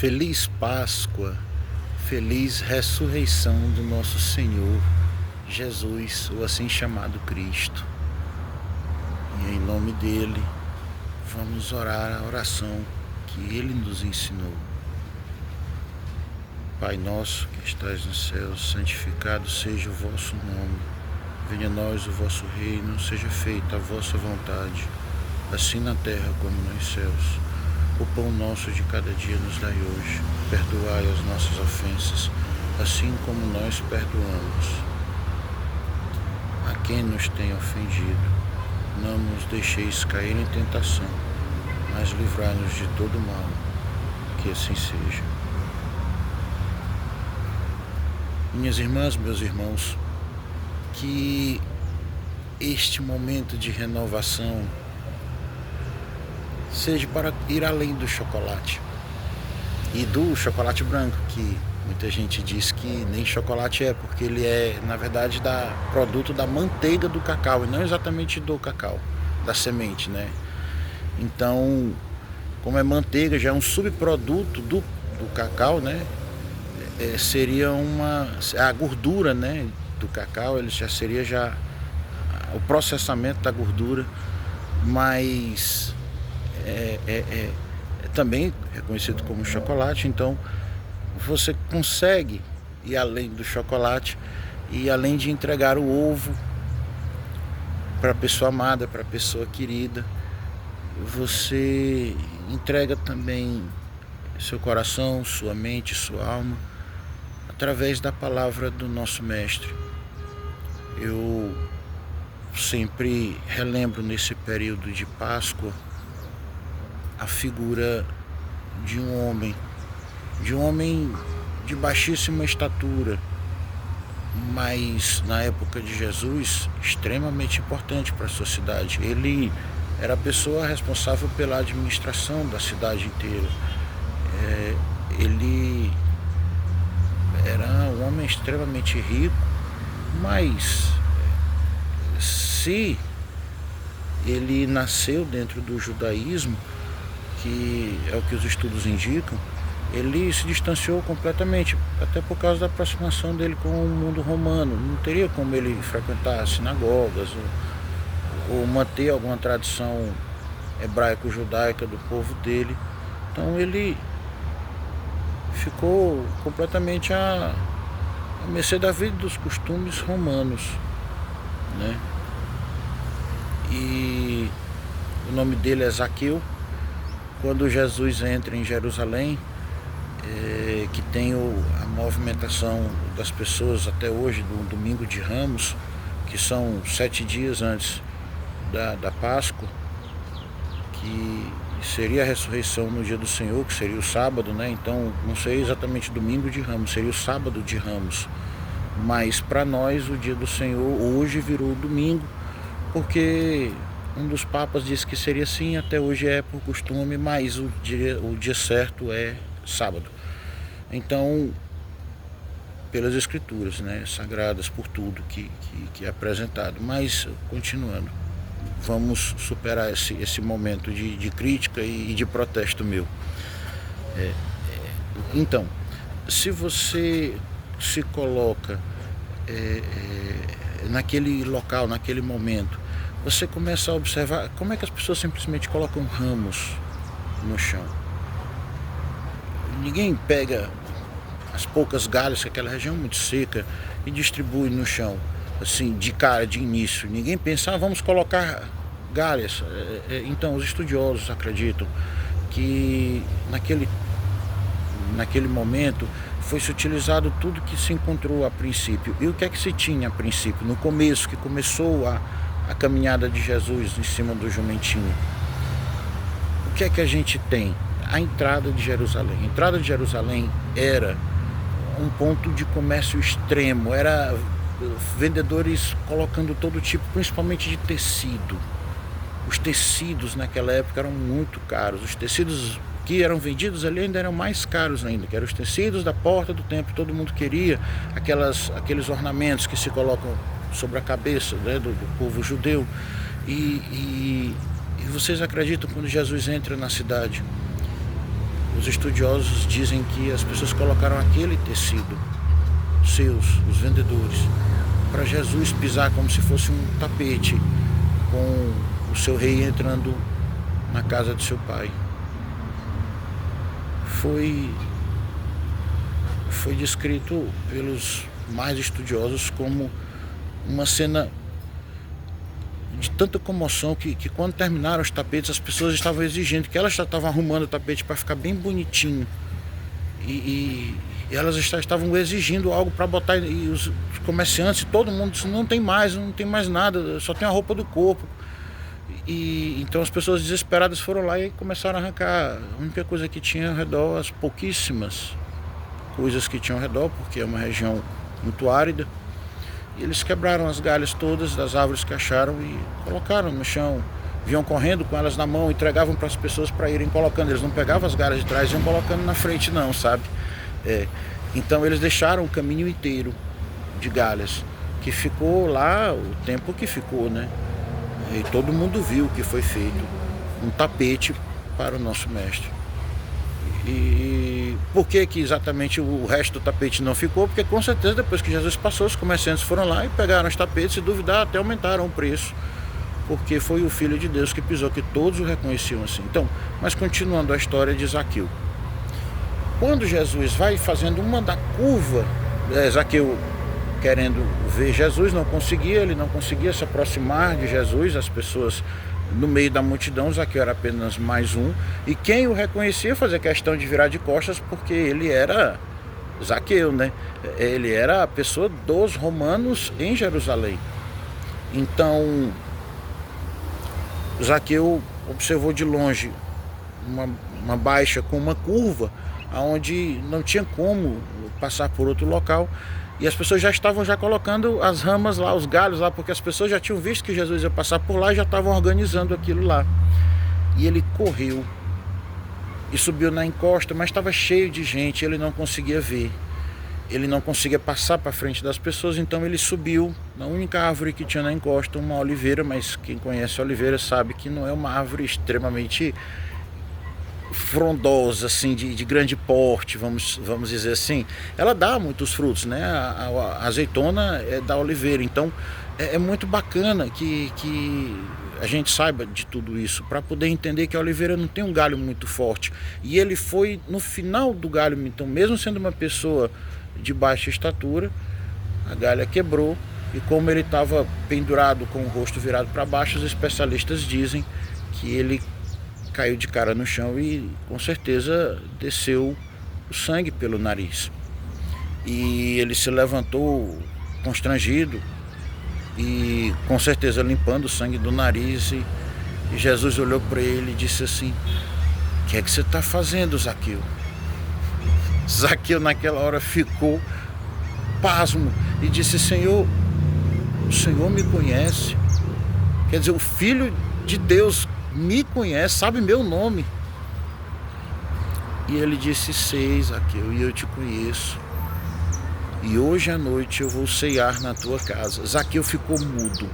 Feliz Páscoa, feliz ressurreição do nosso Senhor Jesus, o assim chamado Cristo. E em nome dele, vamos orar a oração que ele nos ensinou. Pai nosso que estás nos céus, santificado seja o vosso nome. Venha a nós o vosso reino, seja feita a vossa vontade, assim na terra como nos céus. O pão nosso de cada dia nos dai hoje. Perdoai as nossas ofensas, assim como nós perdoamos a quem nos tem ofendido. Não nos deixeis cair em tentação, mas livrai-nos de todo mal. Que assim seja. Minhas irmãs, meus irmãos, que este momento de renovação seja para ir além do chocolate e do chocolate branco, que muita gente diz que nem chocolate é, porque ele é, na verdade, produto da manteiga do cacau e não exatamente do cacau, da semente, né? Então, como é manteiga, já é um subproduto do cacau, né? Seria a gordura, né, do cacau, ele já seria o processamento da gordura, mas também reconhecido como chocolate. Então você consegue ir além do chocolate e além de entregar o ovo para a pessoa amada, para a pessoa querida, você entrega também seu coração, sua mente, sua alma, através da palavra do nosso Mestre. Eu sempre relembro nesse período de Páscoa a figura de um homem de baixíssima estatura, mas na época de Jesus extremamente importante para a sociedade. Ele era a pessoa responsável pela administração da cidade inteira. Ele era um homem extremamente rico, mas se ele nasceu dentro do judaísmo, que é o que os estudos indicam, ele se distanciou completamente, até por causa da aproximação dele com o mundo romano. Não teria como ele frequentar sinagogas ou manter alguma tradição hebraico-judaica do povo dele. Então ele ficou completamente à mercê da vida e dos costumes romanos, né? E o nome dele é Zaqueu. Quando Jesus entra em Jerusalém, que tem a movimentação das pessoas até hoje, do domingo de Ramos, que são 7 dias antes da Páscoa, que seria a ressurreição no dia do Senhor, que seria o sábado, né? Então não seria exatamente domingo de Ramos, seria o sábado de Ramos. Mas para nós o dia do Senhor hoje virou domingo, porque um dos papas disse que seria assim, até hoje é por costume, mas o dia certo é sábado. Então, pelas escrituras, né, sagradas, por tudo que é apresentado. Mas, continuando, vamos superar esse momento de crítica e de protesto meu. Então, se você se coloca naquele local, naquele momento, você começa a observar como é que as pessoas simplesmente colocam ramos no chão. Ninguém pega as poucas galhas, que aquela região é muito seca, e distribui no chão, assim, de cara, de início. Ninguém pensa, vamos colocar galhas. Então, os estudiosos acreditam que naquele momento foi-se utilizado tudo que se encontrou a princípio. E o que é que se tinha a princípio? No começo, que começou a caminhada de Jesus em cima do jumentinho. O que é que a gente tem? A entrada de Jerusalém. A entrada de Jerusalém era um ponto de comércio extremo, era vendedores colocando todo tipo, principalmente de tecido. Os tecidos naquela época eram muito caros. Os tecidos que eram vendidos ali ainda eram mais caros ainda, que eram os tecidos da porta do templo. Todo mundo queria aqueles ornamentos que se colocam sobre a cabeça, né, do povo judeu. E vocês acreditam, quando Jesus entra na cidade, os estudiosos dizem que as pessoas colocaram aquele tecido, os vendedores, para Jesus pisar como se fosse um tapete, com o seu rei entrando na casa de seu pai. Foi descrito pelos mais estudiosos como uma cena de tanta comoção que quando terminaram os tapetes, as pessoas estavam exigindo, que elas já estavam arrumando o tapete para ficar bem bonitinho, e elas estavam exigindo algo para botar, e os comerciantes, todo mundo disse, não tem mais nada, só tem a roupa do corpo. E então as pessoas desesperadas foram lá e começaram a arrancar a única coisa que tinha ao redor, as pouquíssimas coisas que tinham ao redor, porque é uma região muito árida. E eles quebraram as galhas todas das árvores que acharam e colocaram no chão. Vinham correndo com elas na mão, entregavam para as pessoas para irem colocando. Eles não pegavam as galhas de trás e iam colocando na frente não, sabe? Então eles deixaram o caminho inteiro de galhas, que ficou lá o tempo que ficou, né? E todo mundo viu o que foi feito, um tapete para o nosso mestre. E por que exatamente o resto do tapete não ficou? Porque com certeza depois que Jesus passou, os comerciantes foram lá e pegaram os tapetes, se duvidar até aumentaram o preço, porque foi o Filho de Deus que pisou, que todos o reconheciam assim. Então, mas continuando a história de Zaqueu. Quando Jesus vai fazendo uma da curva, Zaqueu querendo ver Jesus, ele não conseguia se aproximar de Jesus, as pessoas no meio da multidão, Zaqueu era apenas mais um, e quem o reconhecia fazia questão de virar de costas, porque ele era Zaqueu, né? Ele era a pessoa dos romanos em Jerusalém. Então, Zaqueu observou de longe uma baixa com uma curva, onde não tinha como passar por outro local, e as pessoas já estavam colocando as ramas lá, os galhos lá, porque as pessoas já tinham visto que Jesus ia passar por lá e já estavam organizando aquilo lá. E ele correu e subiu na encosta, mas estava cheio de gente, ele não conseguia ver. Ele não conseguia passar para frente das pessoas, então ele subiu na única árvore que tinha na encosta, uma oliveira, mas quem conhece a oliveira sabe que não é uma árvore extremamente frondosa, assim, de grande porte, vamos dizer assim. Ela dá muitos frutos, né? A azeitona é da oliveira, então é muito bacana que a gente saiba de tudo isso, para poder entender que a oliveira não tem um galho muito forte. E ele foi no final do galho, então mesmo sendo uma pessoa de baixa estatura, a galha quebrou, e como ele estava pendurado com o rosto virado para baixo, os especialistas dizem que ele caiu de cara no chão e com certeza desceu o sangue pelo nariz. E ele se levantou constrangido e com certeza limpando o sangue do nariz, e Jesus olhou para ele e disse assim: o que é que você está fazendo, Zaqueu? Zaqueu naquela hora ficou pasmo e disse: Senhor, o Senhor me conhece. Quer dizer, o Filho de Deus me conhece, sabe meu nome. E ele disse: sei, Zaqueu, e eu te conheço, e hoje à noite eu vou ceiar na tua casa. Zaqueu ficou mudo.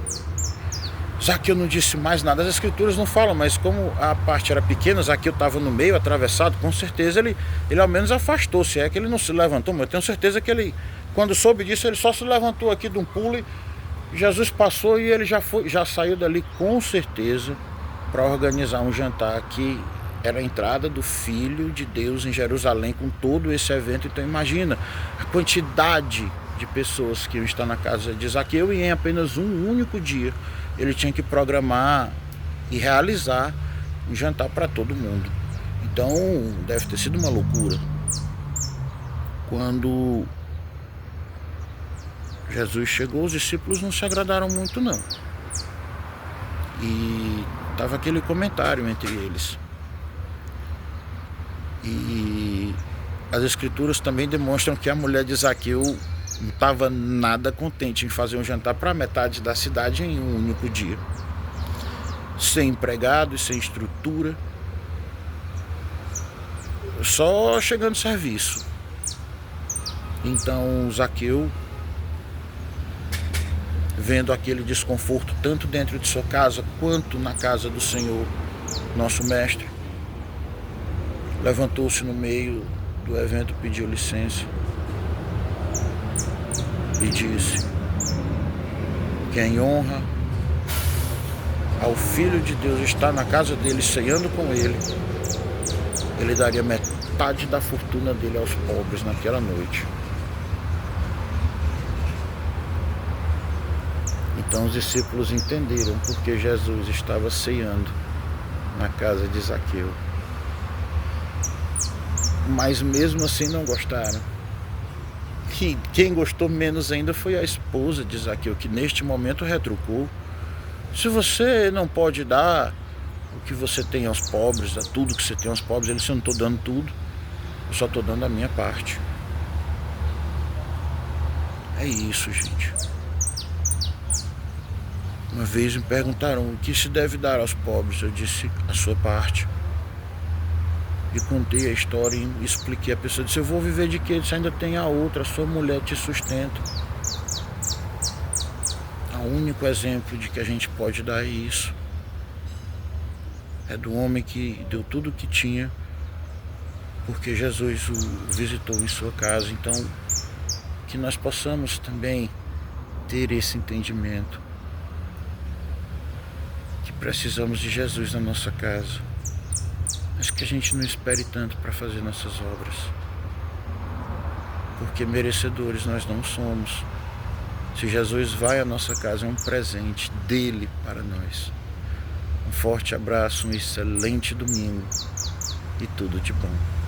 Zaqueu não disse mais nada. As escrituras não falam, mas como a parte era pequena, Zaqueu estava no meio, atravessado, com certeza ele ao menos afastou, se é que ele não se levantou, mas eu tenho certeza que ele, quando soube disso, ele só se levantou aqui de um pulo, e Jesus passou e ele já saiu dali com certeza para organizar um jantar que era a entrada do Filho de Deus em Jerusalém, com todo esse evento. Então imagina a quantidade de pessoas que iam estar na casa de Zaqueu, e em apenas um único dia ele tinha que programar e realizar um jantar para todo mundo. Então deve ter sido uma loucura. Quando Jesus chegou, os discípulos não se agradaram muito não, e estava aquele comentário entre eles. E as escrituras também demonstram que a mulher de Zaqueu não estava nada contente em fazer um jantar para metade da cidade em um único dia, sem empregados, sem estrutura, só chegando serviço. Então Zaqueu, vendo aquele desconforto tanto dentro de sua casa quanto na casa do Senhor, nosso mestre, levantou-se no meio do evento, pediu licença e disse que em honra ao Filho de Deus estar na casa dele, ceando com ele daria metade da fortuna dele aos pobres naquela noite. Então os discípulos entenderam porque Jesus estava ceando na casa de Zaqueu. Mas mesmo assim não gostaram. Quem gostou menos ainda foi a esposa de Zaqueu, que neste momento retrucou: se você não pode dar o que você tem aos pobres, dar tudo que você tem aos pobres, ele disse: eu não estou dando tudo, eu só estou dando a minha parte. É isso, gente. Uma vez me perguntaram o que se deve dar aos pobres. Eu disse: a sua parte. E contei a história e expliquei. A pessoa disse: eu vou viver de quê? Eu disse: ainda tem a outra, a sua mulher te sustenta. O único exemplo de que a gente pode dar é isso. É do homem que deu tudo o que tinha porque Jesus o visitou em sua casa. Então, que nós possamos também ter esse entendimento que precisamos de Jesus na nossa casa, mas que a gente não espere tanto para fazer nossas obras, porque merecedores nós não somos. Se Jesus vai à nossa casa, é um presente dele para nós. Um forte abraço, um excelente domingo e tudo de bom.